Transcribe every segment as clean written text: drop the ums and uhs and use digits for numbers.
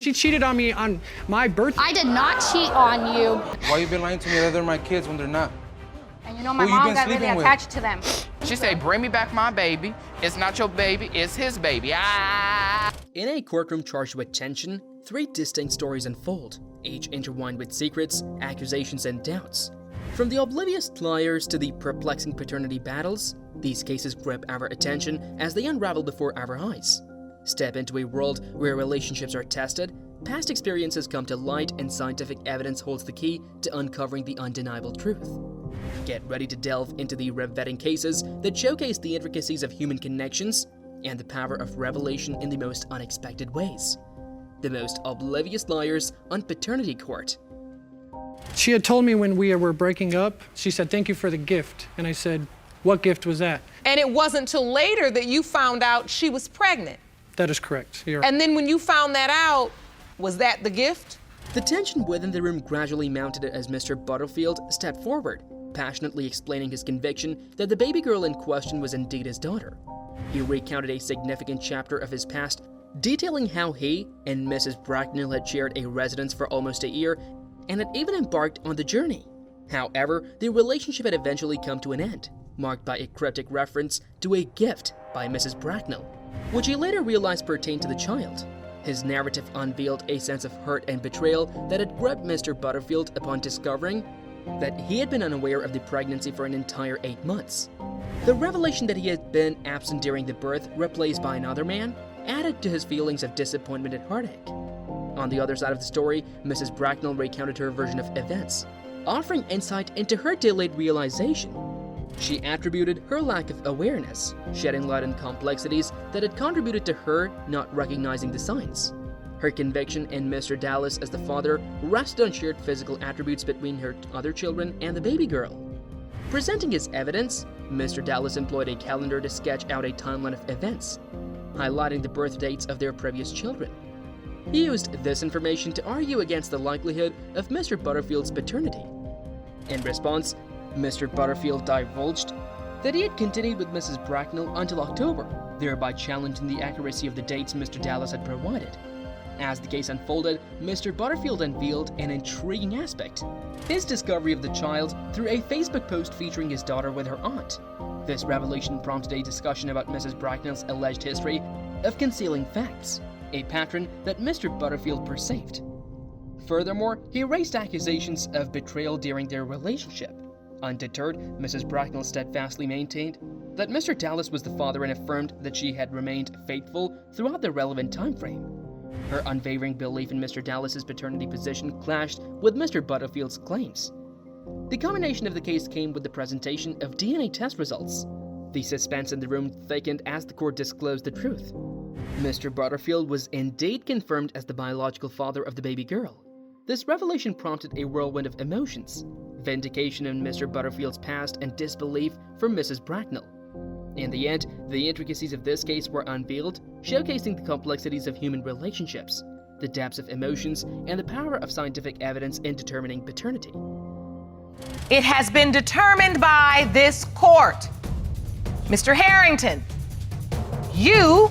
She cheated on me on my birthday. I did not cheat on you. Why you been lying to me that they're my kids when they're not? And you know, my Who you mom been got really sleeping with? attached to them. She said, bring me back my baby. It's not your baby, it's his baby. Ah! In a courtroom charged with tension, three distinct stories unfold, each intertwined with secrets, accusations, and doubts. From the oblivious liars to the perplexing paternity battles, these cases grab our attention as they unravel before our eyes. Step into a world where relationships are tested, past experiences come to light, and scientific evidence holds the key to uncovering the undeniable truth. Get ready to delve into the riveting cases that showcase the intricacies of human connections and the power of revelation in the most unexpected ways. The most oblivious liars on Paternity Court. She had told me when we were breaking up, she said, thank you for the gift. And I said, what gift was that? And it wasn't till later that you found out she was pregnant. That is correct. You're right. And then when you found that out, was that the gift? The tension within the room gradually mounted as Mr. Butterfield stepped forward, passionately explaining his conviction that the baby girl in question was indeed his daughter. He recounted a significant chapter of his past, detailing how he and Mrs. Bracknell had shared a residence for almost a year and had even embarked on the journey. However, the relationship had eventually come to an end, marked by a cryptic reference to a gift by Mrs. Bracknell, which he later realized pertained to the child. His narrative unveiled a sense of hurt and betrayal that had gripped Mr. Butterfield upon discovering that he had been unaware of the pregnancy for an entire 8 months. The revelation that he had been absent during the birth, replaced by another man, added to his feelings of disappointment and heartache. On the other side of the story, Mrs. Bracknell recounted her version of events, offering insight into her delayed realization. She attributed her lack of awareness, shedding light on complexities that had contributed to her not recognizing the signs. Her conviction in Mr. Dallas as the father rested on shared physical attributes between her other children and the baby girl. Presenting his evidence, Mr. Dallas employed a calendar to sketch out a timeline of events, highlighting the birth dates of their previous children. He used this information to argue against the likelihood of Mr. Butterfield's paternity. In response, Mr. Butterfield divulged that he had continued with Mrs. Bracknell until October, thereby challenging the accuracy of the dates Mr. Dallas had provided. As the case unfolded, Mr. Butterfield unveiled an intriguing aspect: his discovery of the child through a Facebook post featuring his daughter with her aunt. This revelation prompted a discussion about Mrs. Bracknell's alleged history of concealing facts, a pattern that Mr. Butterfield perceived. Furthermore, he raised accusations of betrayal during their relationship. Undeterred, Mrs. Bracknell steadfastly maintained that Mr. Dallas was the father and affirmed that she had remained faithful throughout the relevant time frame. Her unwavering belief in Mr. Dallas's paternity position clashed with Mr. Butterfield's claims. The culmination of the case came with the presentation of DNA test results. The suspense in the room thickened as the court disclosed the truth. Mr. Butterfield was indeed confirmed as the biological father of the baby girl. This revelation prompted a whirlwind of emotions: vindication in Mr. Butterfield's past and disbelief from Mrs. Bracknell. In the end, the intricacies of this case were unveiled, showcasing the complexities of human relationships, the depths of emotions, and the power of scientific evidence in determining paternity. It has been determined by this court. Mr. Harrington, you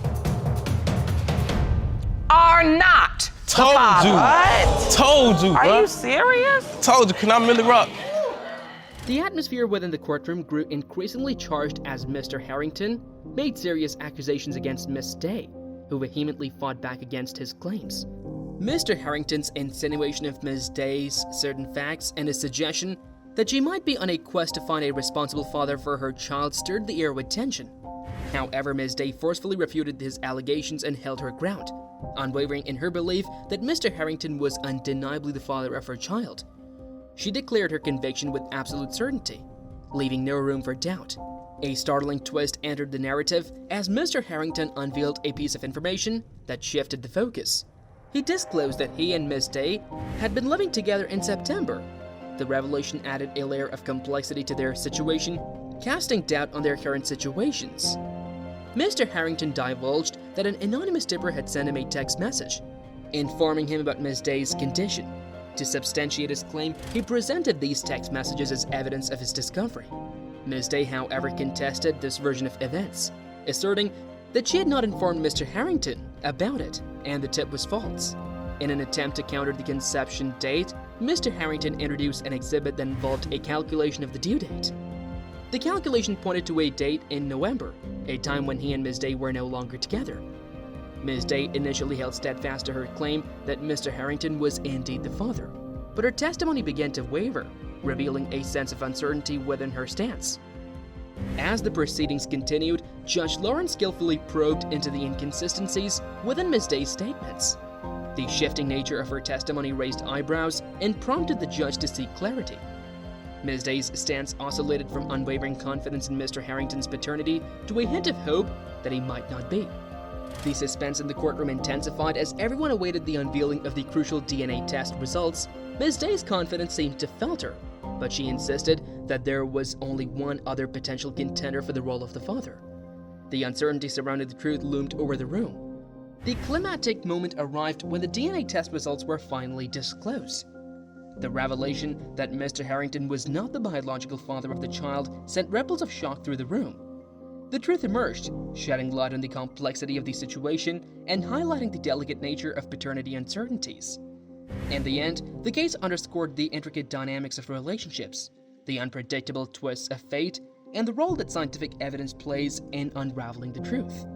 are not the father. What? Told you, Are bro. you serious? Told you, can I Millie Rock? The atmosphere within the courtroom grew increasingly charged as Mr. Harrington made serious accusations against Miss Day, who vehemently fought back against his claims. Mr. Harrington's insinuation of Ms. Day's certain facts and his suggestion that she might be on a quest to find a responsible father for her child stirred the air with tension. However, Ms. Day forcefully refuted his allegations and held her ground, unwavering in her belief that Mr. Harrington was undeniably the father of her child. She declared her conviction with absolute certainty, leaving no room for doubt. A startling twist entered the narrative as Mr. Harrington unveiled a piece of information that shifted the focus. He disclosed that he and Miss Day had been living together in September. The revelation added a layer of complexity to their situation, casting doubt on their current situations. Mr. Harrington divulged that an anonymous tipper had sent him a text message, informing him about Miss Day's condition. To substantiate his claim, he presented these text messages as evidence of his discovery. Ms. Day, however, contested this version of events, asserting that she had not informed Mr. Harrington about it and the tip was false. In an attempt to counter the conception date, Mr. Harrington introduced an exhibit that involved a calculation of the due date. The calculation pointed to a date in November, a time when he and Ms. Day were no longer together. Ms. Day initially held steadfast to her claim that Mr. Harrington was indeed the father, but her testimony began to waver, revealing a sense of uncertainty within her stance. As the proceedings continued, Judge Lauren skillfully probed into the inconsistencies within Ms. Day's statements. The shifting nature of her testimony raised eyebrows and prompted the judge to seek clarity. Ms. Day's stance oscillated from unwavering confidence in Mr. Harrington's paternity to a hint of hope that he might not be. The suspense in the courtroom intensified as everyone awaited the unveiling of the crucial DNA test results. Ms. Day's confidence seemed to falter, but she insisted that there was only one other potential contender for the role of the father. The uncertainty surrounding the truth loomed over the room. The climactic moment arrived when the DNA test results were finally disclosed. The revelation that Mr. Harrington was not the biological father of the child sent ripples of shock through the room. The truth emerged, shedding light on the complexity of the situation and highlighting the delicate nature of paternity uncertainties. In the end, the case underscored the intricate dynamics of relationships, the unpredictable twists of fate, and the role that scientific evidence plays in unraveling the truth.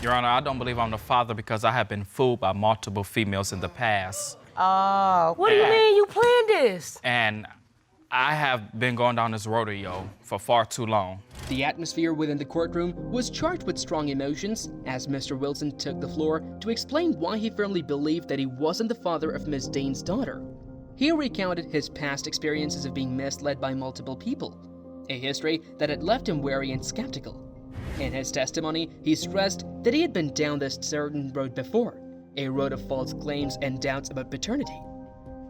Your Honor, I don't believe I'm the father because I have been fooled by multiple females in the past. Oh, what do you mean you planned this? And I have been going down this rodeo for far too long. The atmosphere within the courtroom was charged with strong emotions as Mr. Wilson took the floor to explain why he firmly believed that he wasn't the father of Ms. Dane's daughter. He recounted his past experiences of being misled by multiple people, a history that had left him wary and skeptical. In his testimony, he stressed that he had been down this certain road before, a road of false claims and doubts about paternity.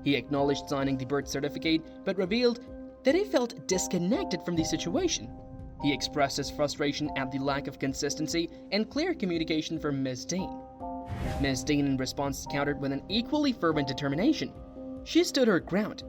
He acknowledged signing the birth certificate, but revealed that he felt disconnected from the situation. He expressed his frustration at the lack of consistency and clear communication from Ms. Dean. Ms. Dean, in response, countered with an equally fervent determination. She stood her ground,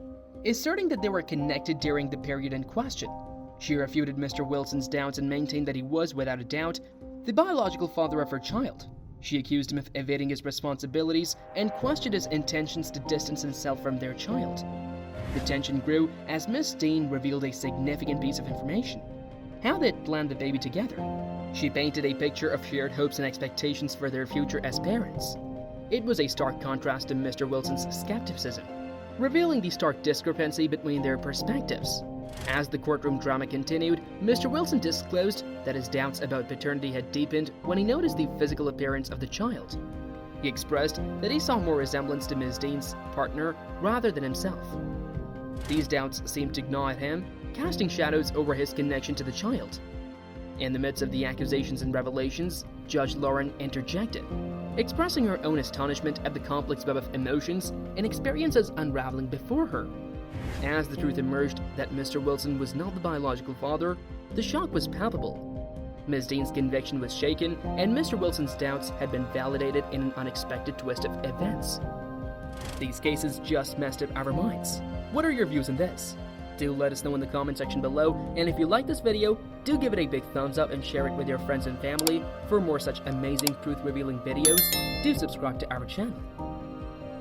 asserting that they were connected during the period in question. She refuted Mr. Wilson's doubts and maintained that he was, without a doubt, the biological father of her child. She accused him of evading his responsibilities and questioned his intentions to distance himself from their child. The tension grew as Miss Dean revealed a significant piece of information: how they'd planned the baby together. She painted a picture of shared hopes and expectations for their future as parents. It was a stark contrast to Mr. Wilson's skepticism, revealing the stark discrepancy between their perspectives. As the courtroom drama continued, Mr. Wilson disclosed that his doubts about paternity had deepened when he noticed the physical appearance of the child. He expressed that he saw more resemblance to Ms. Dean's partner rather than himself. These doubts seemed to gnaw at him, casting shadows over his connection to the child. In the midst of the accusations and revelations, Judge Lauren interjected, expressing her own astonishment at the complex web of emotions and experiences unraveling before her. As the truth emerged that Mr. Wilson was not the biological father, the shock was palpable. Ms. Dean's conviction was shaken, and Mr. Wilson's doubts had been validated in an unexpected twist of events. These cases just messed up our minds. What are your views on this? Do let us know in the comment section below, and if you like this video, do give it a big thumbs up and share it with your friends and family. For more such amazing truth-revealing videos, do subscribe to our channel.